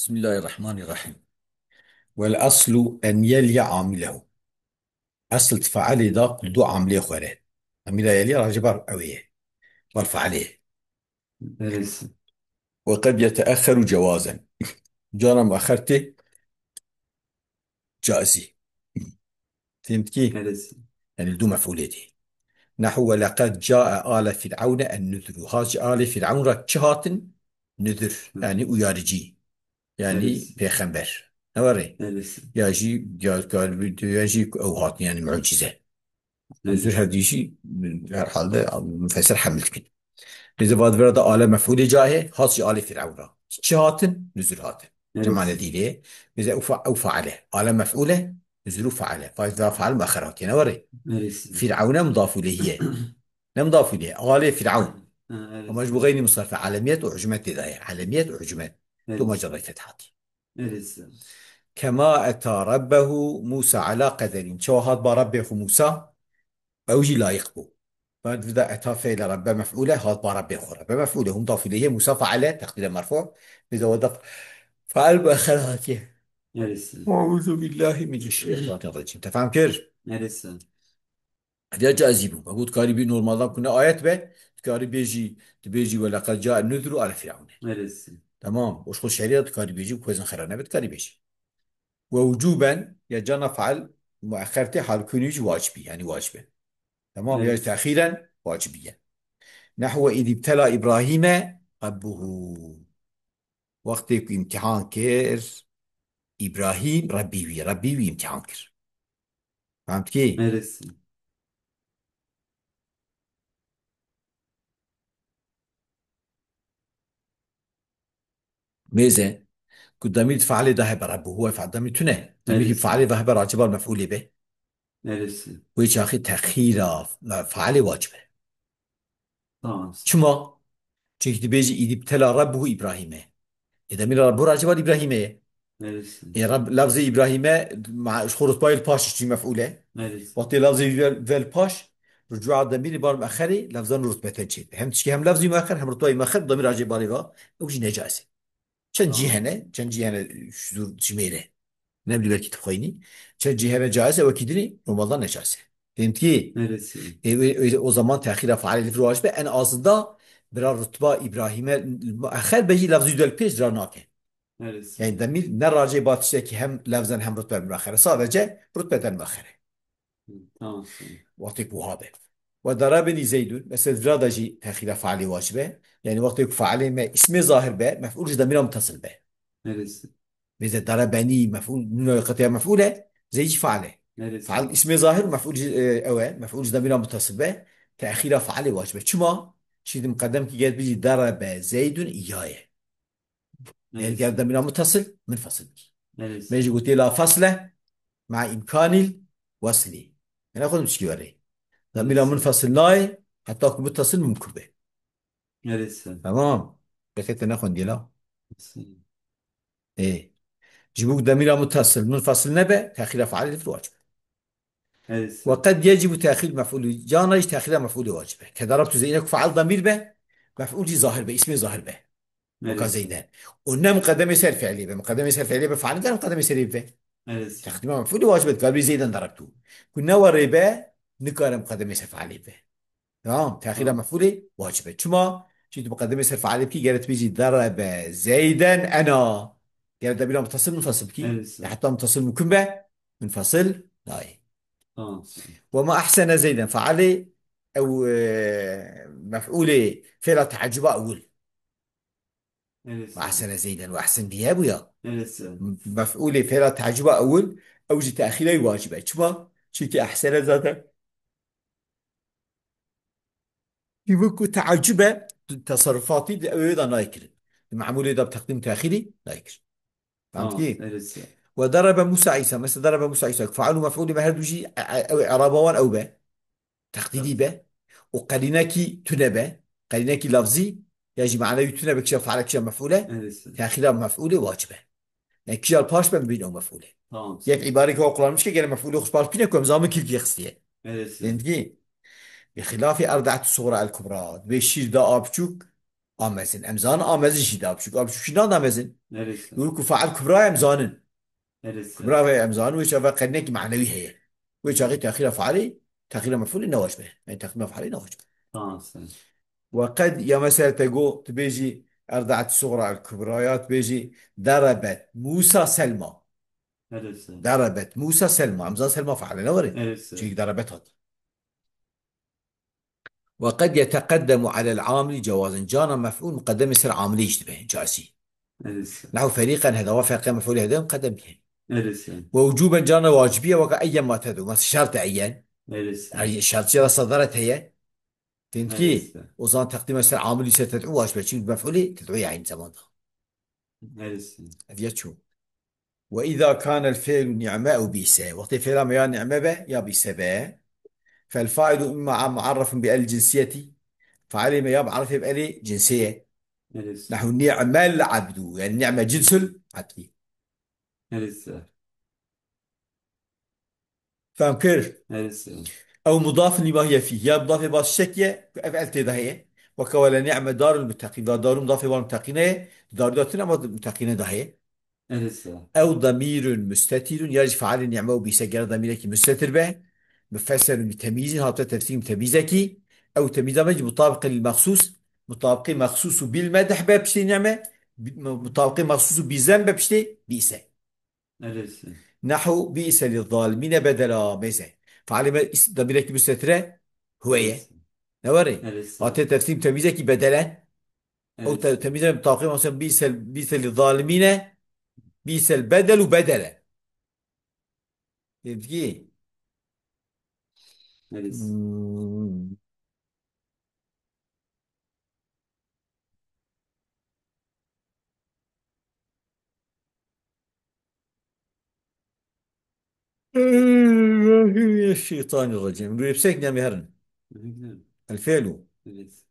بسم الله الرحمن الرحيم. والأصل أن يلي عامله. أصل تفعلي ذاك دو عامله خيرات. عامله يلي راجبر أويه وارفع عليه. Neresi? وقد يتأخر جوازا. جانا مؤخرته جائزي. فهمت كيف؟ Neresi? يعني دو مفعولته. نحو ولقد جاء آل فرعون النذر. هاج آل فرعون ركشهاتن نذر Hı. يعني ويارجي يعني Neresi? بيخنبر نوري Neresi? ياجي قال ياجي أو هات يعني معجزة. نذر Neresi? هذا شيء هر حالة مفسر حملتك. إذا بعد فرد آل مفعول جاهه خاص آل فرعون شهاتن نزول هاتن جمع Neresi? نديله. إذا أو فعله آل مفعوله نزول فعله فإذا فعل مؤخرات يعني وري Neresi? فرعون مضاف إليه لا مضاف إليه آل فرعون Ha, ومش neresi? بغير مصرف علاميات وعجمات ذا علاميات وعجمات ثم Neresi? جرى فتحاتي. Neresi? كما أتى ربه موسى على قدر شو هذا بربه موسى أوجي لايق بو. فإذا أتى فعل رب مفعولة هذا رب أخرى رب مفعولة هم مضاف إليه مصاف على تقدير مرفوع. إذا وضف فعل بآخراته. Neresi? أعوذ بالله من الشيطان الرجيم. تفهم كيف؟ Neresi? هذا جازيبه بقول كاريبي نورمال كنا آيات به كاري بيجي تبيجي ولقد جاء النذر على فرعون. Neresi? تمام وش خش شريعة كاري بيجي وكويس خيرنا بتكاري بيجي. ووجوبا يجانا فعل مؤخرته حال كونيج واجبي يعني واجبه. تمام يا Neresi? تأخيرا واجبيا. نحو إذ ابتلى إبراهيم ربه. وقت امتحان كير إبراهيم ربي وي امتحان كير. فهمت كي؟ Neresi? ميزة قدامي فعل ذهب ربه هو فعل ضمير تنه ضمير Neresi? فعل ذهب راجب المفعول به. Neresi? ويش أخي تأخير فعل واجبه. Tamam. شما çünkü بيجي إذ ابتلى ربه إبراهيم. إذا من ربه راجب إبراهيم. Neresi? يعني رب لفظ إبراهيم مع خروط باي الباش شي مفعولة. Neresi? وقت لفظ الباش رجوع الضمير بار مؤخري لفظا رتبة تجي هم تشكي هم لفظي مؤخر هم رتبة مؤخر ضمير راجع بالغا وجي نجاسة. چند Tamam. جهنه چند جهنه شذور جميله نبدي بالكي تخويني چند جهنه جائزه وكدني والله نجاسه. فهمت كي؟ Neresi? o zaman تأخير فعل الفروج به en azında birer rütba İbrahim'e müekhir beji lafzı del peş ranake. Neresi? Yani demir ne raci batışta ki hem lafzan hem rütbe müekhire sadece rütbeden müekhire. Hı, tamam. Tamam. وقت وهذا وضربني زيد مثل فرادجي تأخير فعل واجبه يعني وقت فعل ما اسم ظاهر به مفعول ضمير متصل به. Neresi? إذا ضربني مفعول من قطع مفعولة زي فعله. Neresi? فعل اسم ظاهر مفعول أو مفعول ضمير متصل به تأخير فعل واجبه شما شيء مقدم كي قال بيجي ضرب زيد إياه. يعني قال Neresi? ضمير متصل منفصل. ما Neresi? يجي قلت لا فصله مع إمكان الوصل. أنا أخذ مش كيوري ضمير Neresi? منفصل لاي حتى أكون متصل ممكن به. Neresi? تمام بكيت ناخذ دي لا Neresi? إيه جيبوك ضمير متصل منفصل نبأ تأخير فعل في الواجب. Neresi? وقد يجب تأخير مفعول جانا يجي تأخير مفعول واجبه كضربت زينك فعل ضمير به مفعول ظاهر به اسمه ظاهر به Neresi? وكزيدان. قلنا مقدمة يصير فعلي به مقدمة يصير فعلي به فعل قال مقدمة يصير به Neresi? تقديم مفعول واجبه قال بي زيدا ضربته. كنا وربه نقال مقدمة يصير فعلي به. تمام تأخير Tamam. مفعول واجبه شما جيت مقدمة يصير فعلي بكي قالت بيجي ضرب زيدا أنا قالت بلا متصل منفصل بكي Neresi? حتى متصل ممكن به منفصل لا. Tamam. وما أحسن زيدا فعلي أو مفعولة فعل تعجب أول. Neresi? وأحسن زيدا وأحسن دياب ويا Neresi? مفعولة فعل تعجب أول أوجي تأخير واجبة شما شيء أحسن ذاته يبقى تعجب تصرفاتي أيضا نايكر معمولة ده بتقديم تأخيري نايكر. فهمت Tamam. كيف؟ Neresi? وضرب موسى عيسى مثل ضرب موسى عيسى فعلوا مفعول ما هردوجي أو إعرابوان أو به تقديري به. وقريناكي تنبه قريناكي لفظي يجب معناه يتنبه كشف فعل كشف مفعوله Neresi? تأخيرا مفعوله واجبه. يعني كشف الباش بين بينه مفعوله. Tamam. يك عبارة كوا قرآن مش كجرا مفعوله خش باش بينه كم زمان كيف يخصيه. Neresi? فهمت كي؟ بخلاف أربعة الصغرى الكبرى بيشير دا أبشوك amezin. Emzanı amezin şida. Şu şidan amezin. Neresi? يقول لك فعل كبرى امزان Neresi? كبرى امزان ويش افا قنك معنوي هي ويش اغي تاخير افعالي تاخير مفعول انه واجبه يعني تاخير مفعول انه واجبه Tamam sen. وقد يا مثلا تقول تبيجي ارضعت الصغرى الكبريات بيجي ضربت موسى سلمى Neresi? ضربت موسى سلمى امزان سلمى فعل نوري شيء Neresi? ضربتها. وقد يتقدم على العامل جوازا جانا مفعول مقدم يصير عامل يشتبه جاسي Neresi? نحو فريقا هذا وافق مفعول هذا مقدم به. Neresi? ووجوبا جانا واجبية وكأيا ما تدعو مثلا شرط عين Neresi? يعني الشرطية صدرت هي فهمت كيف؟ Neresi? وظن تقديم مثلا عامل ستدعو واجبة شيء مفعولي تدعو عين زمان Neresi? هذه شو. وإذا كان الفعل نعمة أو بئس وقت الفعل ما يا نعمة به يا بئس به فالفاعل إما معرف بالجنسية فعليه ما يعرف بألي جنسية Neresi? نحو نعمة العبد يعني نعمة جنس العبد. Neresi? فاهم كيف؟ Neresi? أو مضاف لما هي فيه يا مضاف باش الشكية أفعلت ده هي وكولا نعمة دار المتقين دار مضاف المتقين دار داتنا المتقين ده هي. Neresi? أو ضمير مستتر يرجع فعل النعمة وبيسجل ضميرك مستتر به مفسر بتمييز هذا تفسير تمييزك أو تمييز مطابق للمخصوص مطابق مخصوص بالمدح بشتي نعمة مطابق مخصوص بذنب بشتي بئس Neresi? نحو بئس للظالمين بدلا ميزة فعل ضميرك مستتر هو إيه Neresi? نوري Neresi? هذا تفسير تمييزك بدلا أو Neresi? تمييز مطابق مثلا بئس للظالمين بئس البدل بدلا فهمت كيف؟ Neresi? مم. الشيطان الرجيم بيبسكنا مهرن Neresi? الفعل Neresi?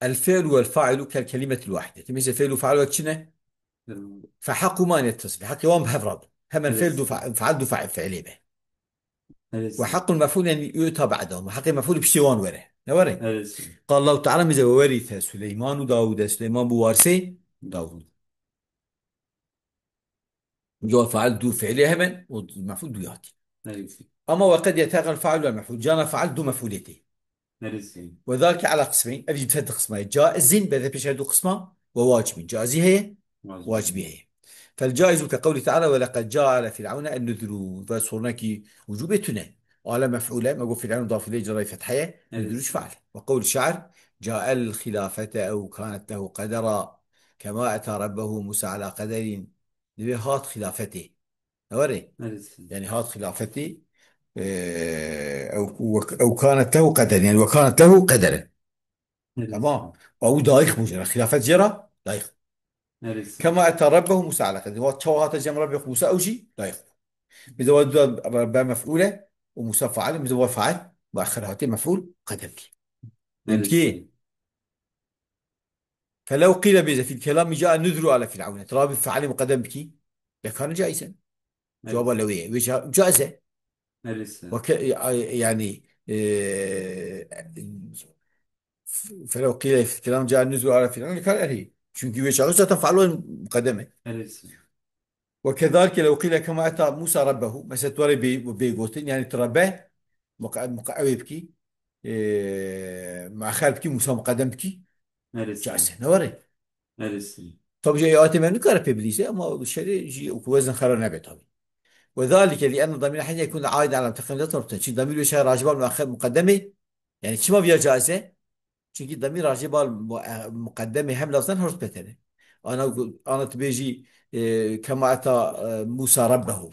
الفعل والفاعل كالكلمة الواحدة تميز الفعل وفعل وكشنة فحق ما يتصل حق يوم بهفرض هم الفعل Neresi? دفع فعل دفع فعلي به Neresi? وحق المفعول يعني يؤتى بعدهم وحق المفعول بشتوان وره نوري Neresi? قال الله تعالى ماذا وورث سليمان وداود سليمان بوارثه داود جو فعل دو فعلي هم والمفعول دو ياتي Neresi? أما وقد يتغير الفاعل والمفعول جانا فعل دو مفعولته Neresi? وذلك على قسمين أبي ثلاث قسمين جائز بذا بيشهدوا قسمه وواجب جائزي هي واجبي Vazgeçtim. هي. فالجائز كقوله تعالى ولقد جاء على فرعون النذر فصرناك وجوبتنا وعلى مفعولة ما قول فرعون ضاف إليه جرى فتحية نذرش Neresi? فعل وقول الشعر جاء الخلافة أو كانت له قدرا كما أتى ربه موسى على قدر هات خلافته أوري Neresi? يعني هات خلافتي أو كانت له قدر يعني وكانت له قدرا تمام Neresi? أو دايخ مجرى خلافة جرى دايخ Neresi? كما أتى ربه موسى على قدر وتشوهات جم ربه موسى أو شيء دايخ إذا ود ربه مفعولة وموسى فعل إذا هو فعل وآخر هاتي مفعول قدمك فهمت كيف؟ Neresi? فلو قيل بإذا في الكلام جاء نذر على فرعون ترى بفعل مقدم بك لكان جائزا جوابا Neresi? لو إيه جائزة Neresi? يعني فلو قيل في الكلام جاء النزول على فرعون كان عليه çünkü ve şahıs zaten faal مقدمه Neresi? وكذلك لو قيل كما أتى موسى ربه مثلا توري بيقوتين يعني ترباه مقاوي بكي مع خال بكي موسى مقدم بكي Neresi? جالسة نوري Neresi? طب جاي آتي من نكره بإبليس أما الشيء جي وزن خير نبي طبعا وذلك لأن ضمير حين يكون عائد على متقن لا تربطن شي ضمير وشي راجبا مقدمه يعني شي ما فيها جائزة çünkü ضمير راجع بالمقدمة هم لازم هرت بتره أنا تبيجي كما أتى موسى ربه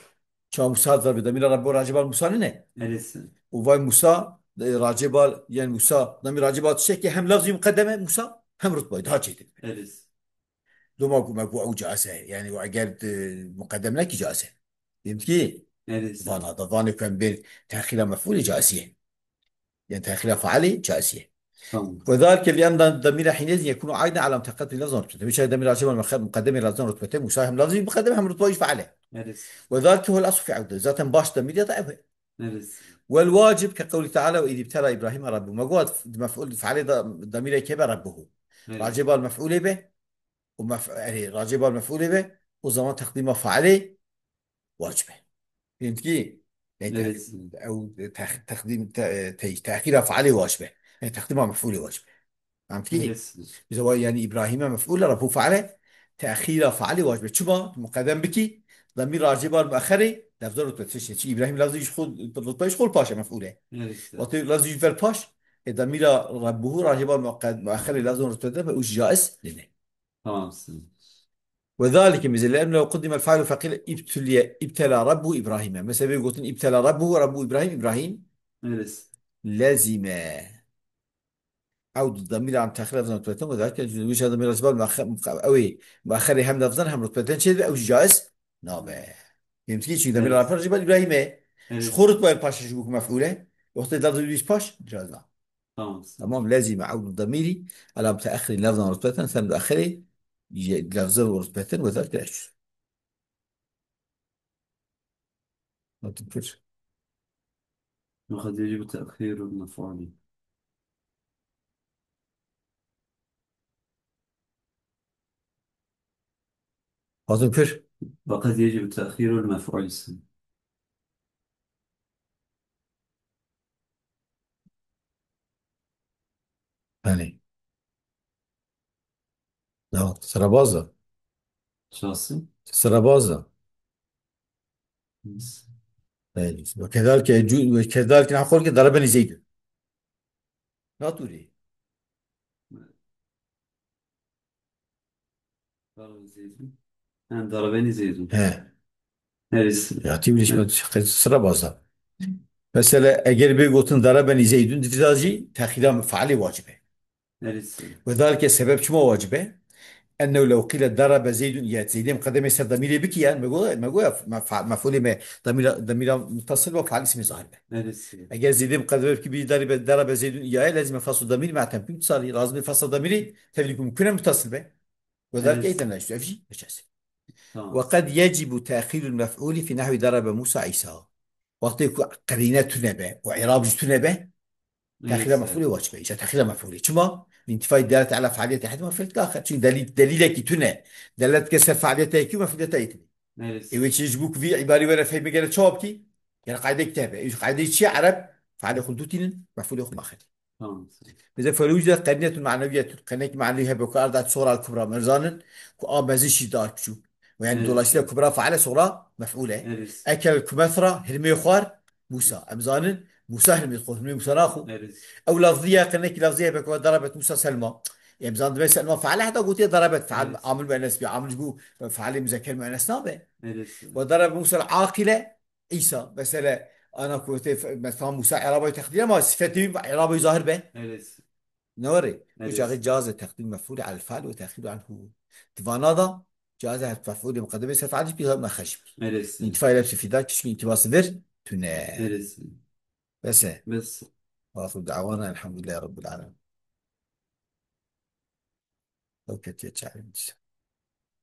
شو موسى ضرب ضمير ربه راجع بالموسى نه Neresi? وفاي موسى راجع يعني موسى ضمير راجع الشيء هم لفظي مقدمة موسى هم رتبة ده شيء Neresi? لو ماكو او جاسه يعني وقالت مقدم لك جاسه. فهمت كيف؟ ظن neresi? هذا ظن كان بين تاخير مفعول جاسيه، يعني تاخير فعلي جاسيه. Tamam. وذلك لان الضمير حينئذ يكون عائدا على متقدم لفظ رتبته، مش ضمير راجع مقدم لفظ رتبته مساهم لفظي مقدمها من رتبه فعله. Neresi? وذلك هو الاصل في عوده ذات باش ضمير يضعفها. Neresi? والواجب كقوله تعالى واذ ابتلى ابراهيم ربه، ما قوات مفعول فعلي ضمير كيف ربه، Neresi? راجب المفعول به يعني راجب المفعول به وزمان تقديمه فعلي واجبه. فهمت كيف؟ يعني Neresi? او تقديم تاخير فعلي واجبه، يعني تقديمه مفعول واجبه. فهمت كيف؟ Neresi? إذا هو يعني إبراهيم مفعول رفع فعله تأخير فعله واجب شما مقدم بكي ضمير راجب المؤخر لفظ رتبة شيء إبراهيم لفظ يشخل رتبة يشخل باشا مفعوله Neresi? وقت لفظ يفعل باش ضمير ربه راجب المؤخر لفظ رتبة فوش جائز لنا. Tamamsın. وذلك مثل لأنه لو قدم الفاعل فقيل ابتلى ربه إبراهيم، مثلا يقول ابتلى ربه إبراهيم إبراهيم Neresi? لازم عود الضمير عن تأخير لفظا رتبتين، وذلك وش هذا من الأسباب أوي مؤخر هم لفظا هم رتبتين شيء أو جائز نابه. يمكن شيء ضمير على Neresi? فرج إبراهيم Neresi? شخورت باي باش شبوك مفعولة وقت لفظ يدويش باش جازا. Tamamsın. تمام لازم عود الضمير على متأخر لفظا رتبتين ثم متأخر لفظا ورتبتين وذلك إيش ما تنكرش. وقد يجب تأخير المفعول. ما تنكر. وقد يجب تأخير المفعول. يعني لا سرابازا شخصي. سرابازا. بس. يعني وكذلك يجوز وكذلك نقول ضربني زيد لا تريد. ضرب زيد. Yani ضربني زيد. ها Neresi? يعطيني ليش ما Ne- sıra bazda. Mesela eğer bir gotun darabeni zeydün difzacı تأخير فعلي واجبه. Neresi? وذلك السبب شو واجبه؟ أنه لو قيل ضرب زيد يا زيد مقدم يصير ضمير بك يعني ما يقول مفعول ما ضمير متصل وفعل اسم ظاهر به. Neresi? اگر زيد مقدم بك ضرب زيد يا لازم يفصل ضمير مع تمكين اتصالي لازم يفصل ضميري تبي يكون ممكن متصل به. وذلك أيضا Neresi? لا يشتغل في شيء. Tamam. وقد يجب تأخير المفعول في نحو ضرب موسى عيسى وقت يكون قرينة تنبه وإعراب تنبه تأخير Neresi? مفعول واجب إذا تأخير مفعول شما لانتفاء الدالة على فعالية أحد مفعول الآخر شو دليلك تنه دلالة كسر فعاليته كي مفعولته يتني. Neresi? إيش يجبوك في عبارة ولا في مجال شابكي يعني قاعدة كتابة إيش قاعدة شيء عرب فعل خلدوتين مفعول يخ ماخذ. Tamam. إذا فلوجد قرينة معنوية قرينة معنوية بكار ذات صورة الكبرى مرزانا مزيش دار شو ويعني دولاشة Neresi? كبرى فعل صورة مفعولة. Neresi? أكل كمثرى هرمي خوار موسى أمزانا موسى هرمي يدخل هرمي موسى ناخو. Neresi? أو لفظية قرينة لفظية بكار ضربت موسى سلمى يعني مزان دمي سلمى فعل حتى قلت ضربت فعل Neresi? عامل مؤنث بعامل جو فعل مذكر مؤنث نابه. Neresi? وضرب موسى العاقلة عيسى مثلا أنا كنت مثلا موسى عربي تقدير ما صفتي عربي ظاهر به Neresi? نوري وش Neresi? جاز تقديم مفعول على الفعل وتأخيره عنه تفانادا جاز مفعول مقدمة سفعل بها ما خشب Neresi? انتفاع لبس في ذلك شو انتباه صفر تنا. Neresi? بس بس. واخر دعوانا الحمد لله رب العالمين. اوكي تشالنج.